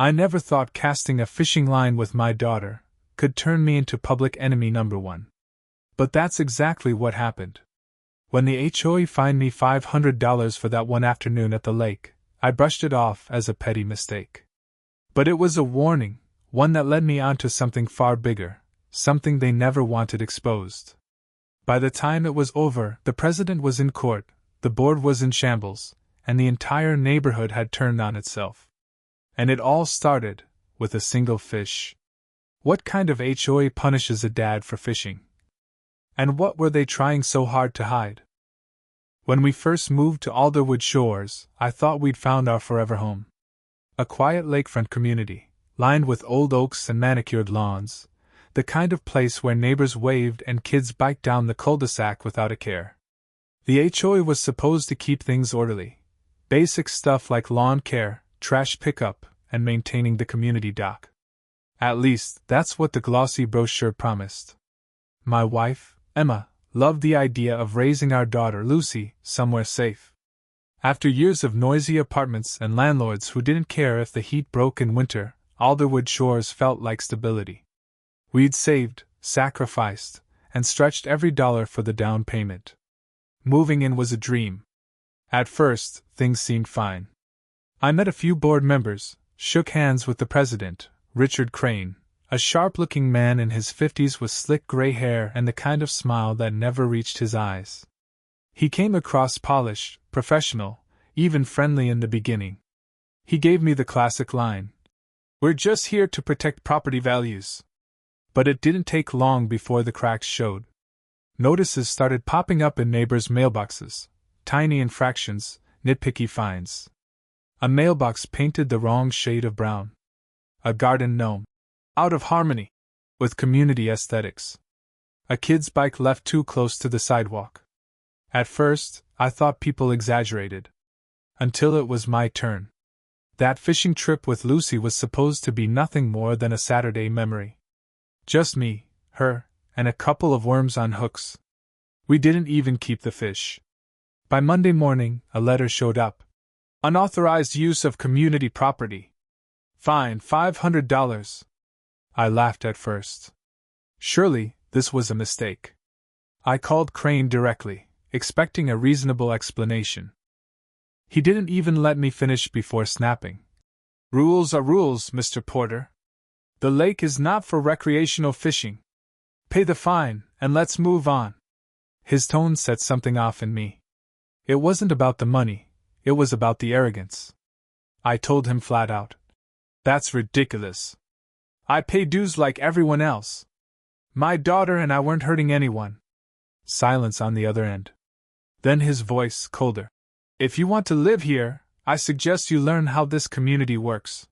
I never thought casting a fishing line with my daughter could turn me into public enemy number one. But that's exactly what happened. When the HOA fined me $500 for that one afternoon at the lake, I brushed it off as a petty mistake. But it was a warning, one that led me onto something far bigger, something they never wanted exposed. By the time it was over, the president was in court, the board was in shambles, and the entire neighborhood had turned on itself. And it all started with a single fish. What kind of HOA punishes a dad for fishing? And what were they trying so hard to hide? When we first moved to Alderwood Shores, I thought we'd found our forever home. A quiet lakefront community, lined with old oaks and manicured lawns, the kind of place where neighbors waved and kids biked down the cul-de-sac without a care. The HOA was supposed to keep things orderly. Basic stuff like lawn care, trash pickup, and maintaining the community dock. At least, that's what the glossy brochure promised. My wife, Emma, loved the idea of raising our daughter Lucy somewhere safe. After years of noisy apartments and landlords who didn't care if the heat broke in winter, Alderwood Shores felt like stability. We'd saved, sacrificed, and stretched every dollar for the down payment. Moving in was a dream. At first, things seemed fine. I met a few board members, shook hands with the president, Richard Crane, a sharp-looking man in his 50s with slick gray hair and the kind of smile that never reached his eyes. He came across polished, professional, even friendly in the beginning. He gave me the classic line, "We're just here to protect property values." But it didn't take long before the cracks showed. Notices started popping up in neighbors' mailboxes, tiny infractions, nitpicky fines. A mailbox painted the wrong shade of brown. A garden gnome, out of harmony with community aesthetics. A kid's bike left too close to the sidewalk. At first, I thought people exaggerated. Until it was my turn. That fishing trip with Lucy was supposed to be nothing more than a Saturday memory. Just me, her, and a couple of worms on hooks. We didn't even keep the fish. By Monday morning, a letter showed up. Unauthorized use of community property. Fine $500. I laughed at first. Surely, this was a mistake. I called Crane directly, expecting a reasonable explanation. He didn't even let me finish before snapping. Rules are rules, Mr. Porter. The lake is not for recreational fishing. Pay the fine, and let's move on. His tone set something off in me. It wasn't about the money, it was about the arrogance. I told him flat out. That's ridiculous. I pay dues like everyone else. My daughter and I weren't hurting anyone. Silence on the other end. Then his voice, colder. If you want to live here, I suggest you learn how this community works.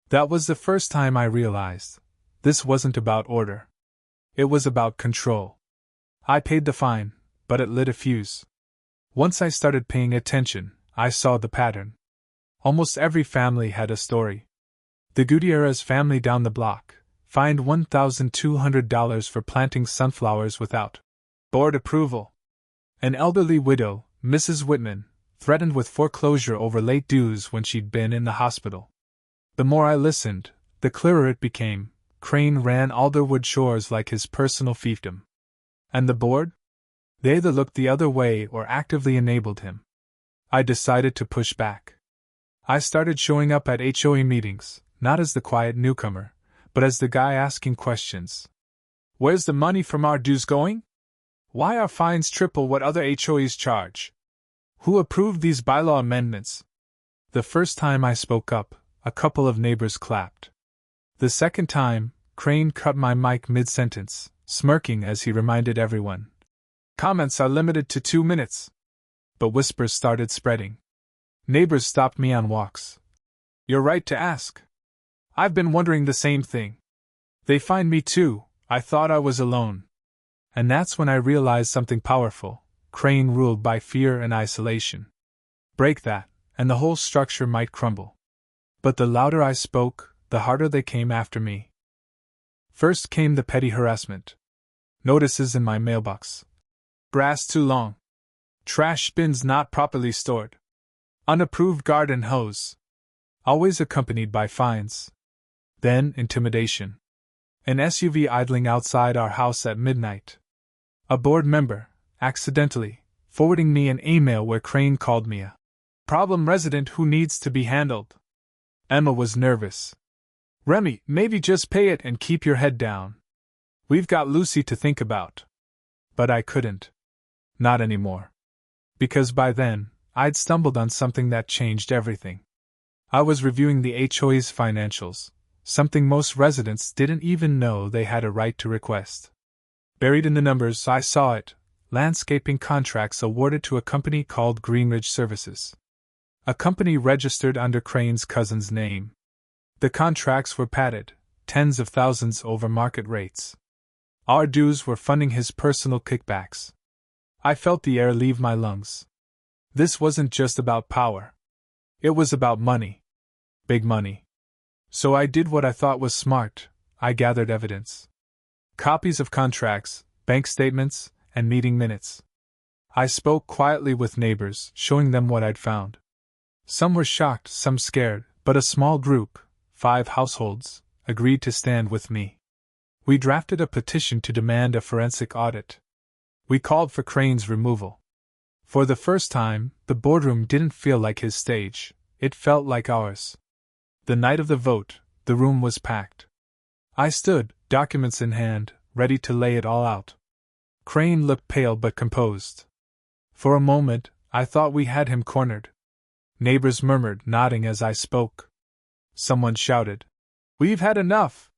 That was the first time I realized this wasn't about order. It was about control. I paid the fine, but it lit a fuse. Once I started paying attention, I saw the pattern. Almost every family had a story. The Gutierrez family down the block fined $1,200 for planting sunflowers without board approval. An elderly widow, Mrs. Whitman, threatened with foreclosure over late dues when she'd been in the hospital. The more I listened, the clearer it became. Crane ran Alderwood Shores like his personal fiefdom. And the board? They either looked the other way or actively enabled him. I decided to push back. I started showing up at HOA meetings, not as the quiet newcomer, but as the guy asking questions. Where's the money from our dues going? Why are fines triple what other HOAs charge? Who approved these bylaw amendments? The first time I spoke up, a couple of neighbors clapped. The second time, Crane cut my mic mid-sentence, smirking as he reminded everyone. Comments are limited to 2 minutes. But whispers started spreading. Neighbors stopped me on walks. You're right to ask. I've been wondering the same thing. They fined me too, I thought I was alone. And that's when I realized something powerful. Crane ruled by fear and isolation. Break that, and the whole structure might crumble. But the louder I spoke, the harder they came after me. First came the petty harassment. Notices in my mailbox. Grass too long. Trash bins not properly stored. Unapproved garden hose. always accompanied by fines. Then, intimidation. An SUV idling outside our house at midnight. A board member, accidentally, forwarding me an email where Crane called me a problem resident who needs to be handled. Emma was nervous. Remi, maybe just pay it and keep your head down. We've got Lucy to think about. But I couldn't. Not anymore. Because by then, I'd stumbled on something that changed everything. I was reviewing the HOA's financials, something most residents didn't even know they had a right to request. Buried in the numbers, I saw it: landscaping contracts awarded to a company called Greenridge Services. A company registered under Crane's cousin's name. The contracts were padded, tens of thousands over market rates. Our dues were funding his personal kickbacks. I felt the air leave my lungs. This wasn't just about power. It was about money. Big money. So I did what I thought was smart. I gathered evidence. Copies of contracts, bank statements, and meeting minutes. I spoke quietly with neighbors, showing them what I'd found. Some were shocked, some scared, but a small group, 5 households, agreed to stand with me. We drafted a petition to demand a forensic audit. We called for Crane's removal. For the first time, the boardroom didn't feel like his stage, it felt like ours. The night of the vote, the room was packed. I stood, documents in hand, ready to lay it all out. Crane looked pale but composed. For a moment, I thought we had him cornered. Neighbors murmured, nodding as I spoke. Someone shouted, "We've had enough!"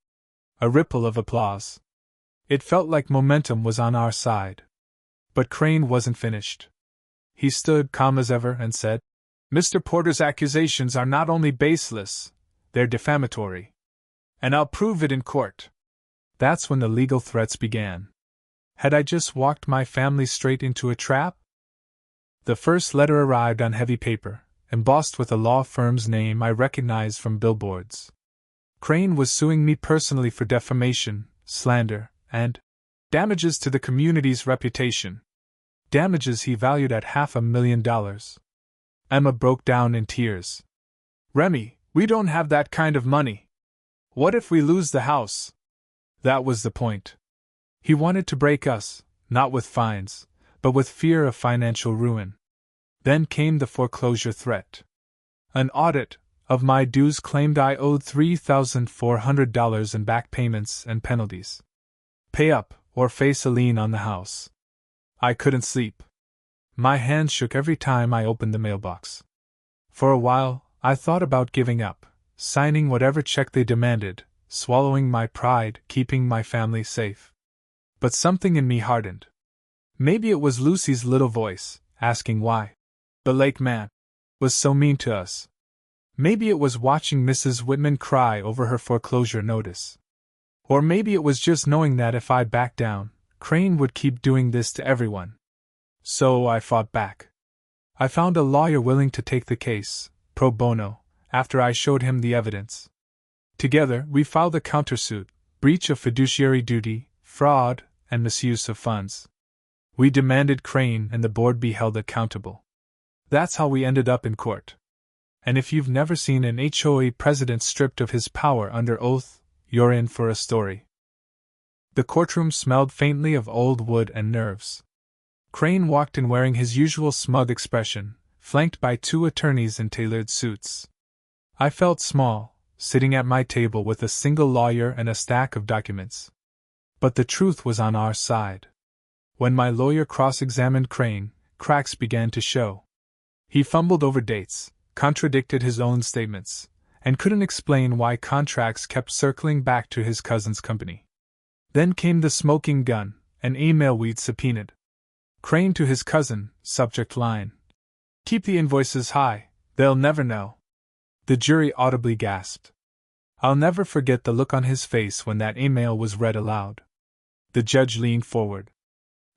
A ripple of applause. It felt like momentum was on our side. But Crane wasn't finished. He stood calm as ever and said, "Mr. Porter's accusations are not only baseless, they're defamatory. And I'll prove it in court." That's when the legal threats began. Had I just walked my family straight into a trap? The first letter arrived on heavy paper, embossed with a law firm's name I recognized from billboards. Crane was suing me personally for defamation, slander, and damages to the community's reputation. Damages he valued at $500,000. Emma broke down in tears. "Remi, we don't have that kind of money. What if we lose the house?" That was the point. He wanted to break us, not with fines, but with fear of financial ruin. Then came the foreclosure threat. An audit of my dues claimed I owed $3,400 in back payments and penalties. Pay up, or face a lien on the house. I couldn't sleep. My hands shook every time I opened the mailbox. For a while, I thought about giving up, signing whatever check they demanded, swallowing my pride, keeping my family safe. But something in me hardened. Maybe it was Lucy's little voice, asking why the lake man was so mean to us. Maybe it was watching Mrs. Whitman cry over her foreclosure notice. Or maybe it was just knowing that if I backed down, Crane would keep doing this to everyone. So I fought back. I found a lawyer willing to take the case, pro bono, after I showed him the evidence. Together, we filed a countersuit: breach of fiduciary duty, fraud, and misuse of funds. We demanded Crane and the board be held accountable. That's how we ended up in court. And if you've never seen an HOA president stripped of his power under oath, you're in for a story. The courtroom smelled faintly of old wood and nerves. Crane walked in wearing his usual smug expression, flanked by 2 attorneys in tailored suits. I felt small, sitting at my table with a single lawyer and a stack of documents. But the truth was on our side. When my lawyer cross-examined Crane, cracks began to show. He fumbled over dates, contradicted his own statements, and couldn't explain why contracts kept circling back to his cousin's company. Then came the smoking gun, an email we'd subpoenaed. Crane to his cousin, subject line: "Keep the invoices high, they'll never know." The jury audibly gasped. I'll never forget the look on his face when that email was read aloud. The judge leaned forward.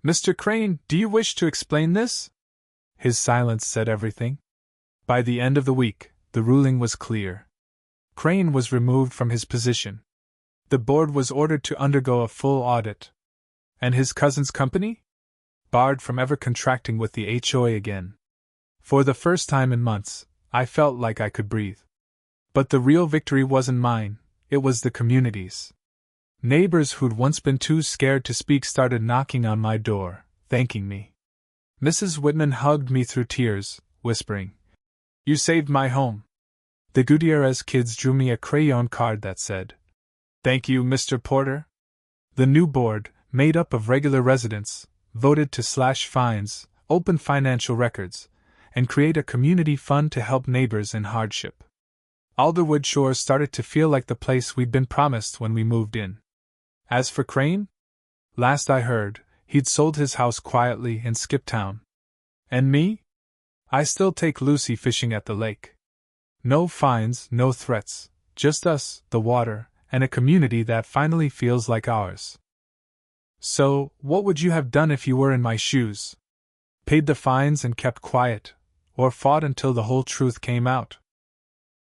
"Mr. Crane, do you wish to explain this?" His silence said everything. By the end of the week, the ruling was clear. Crane was removed from his position. The board was ordered to undergo a full audit. And his cousin's company? Barred from ever contracting with the HOA again. For the first time in months, I felt like I could breathe. But the real victory wasn't mine, it was the community's. Neighbors who'd once been too scared to speak started knocking on my door, thanking me. Mrs. Whitman hugged me through tears, whispering, "You saved my home." The Gutierrez kids drew me a crayon card that said, "Thank you, Mr. Porter." The new board, made up of regular residents, voted to slash fines, open financial records, and create a community fund to help neighbors in hardship. Alderwood Shores started to feel like the place we'd been promised when we moved in. As for Crane? Last I heard, he'd sold his house quietly and skipped town. And me? I still take Lucy fishing at the lake. No fines, no threats, just us, the water, and a community that finally feels like ours. So, what would you have done if you were in my shoes? Paid the fines and kept quiet, or fought until the whole truth came out?